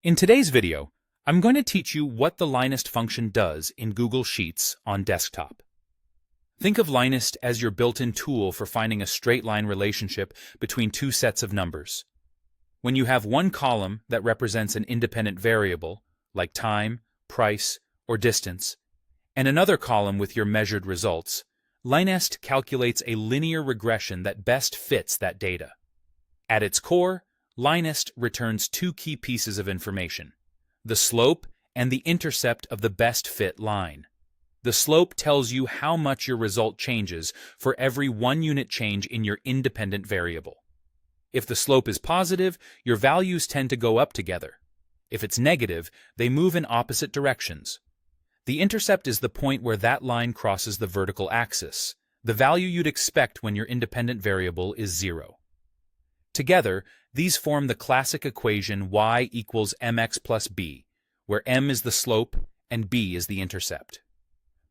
In today's video, I'm going to teach you what the LINEST function does in Google Sheets on desktop. Think of LINEST as your built-in tool for finding a straight-line relationship between two sets of numbers. When you have one column that represents an independent variable, like time, price, or distance, and another column with your measured results, LINEST calculates a linear regression that best fits that data. At its core, LINEST returns two key pieces of information: the slope and the intercept of the best fit line. The slope tells you how much your result changes for every 1 unit change in your independent variable. If the slope is positive, your values tend to go up together. If it's negative, they move in opposite directions. The intercept is the point where that line crosses the vertical axis, the value you'd expect when your independent variable is 0. Together, these form the classic equation y equals mx plus b, where m is the slope and b is the intercept.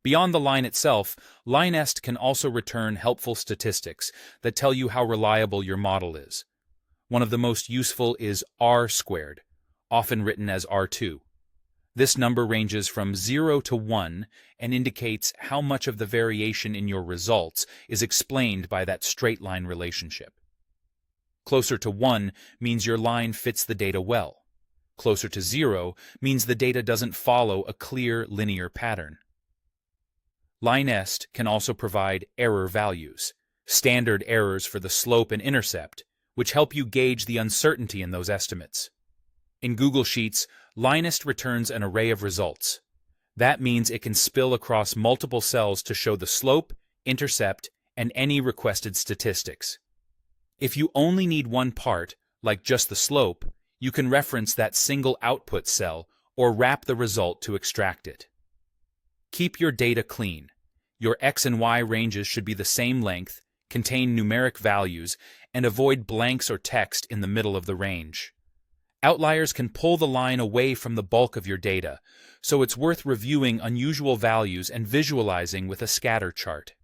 Beyond the line itself, LINEST can also return helpful statistics that tell you how reliable your model is. One of the most useful is r squared, often written as r2. This number ranges from 0 to 1 and indicates how much of the variation in your results is explained by that straight-line relationship. Closer to 1 means your line fits the data well. Closer to 0 means the data doesn't follow a clear linear pattern. LINEST can also provide error values, standard errors for the slope and intercept, which help you gauge the uncertainty in those estimates. In Google Sheets, LINEST returns an array of results. That means it can spill across multiple cells to show the slope, intercept, and any requested statistics. If you only need one part, like just the slope, you can reference that single output cell or wrap the result to extract it. Keep your data clean. Your x and y ranges should be the same length, contain numeric values, and avoid blanks or text in the middle of the range. Outliers can pull the line away from the bulk of your data, so it's worth reviewing unusual values and visualizing with a scatter chart.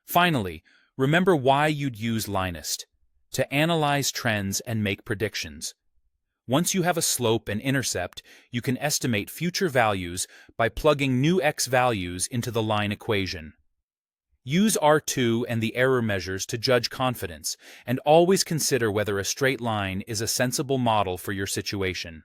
Finally, remember why you'd use LINEST: to analyze trends and make predictions. Once you have a slope and intercept, you can estimate future values by plugging new x values into the line equation. Use R2 and the error measures to judge confidence, and always consider whether a straight line is a sensible model for your situation.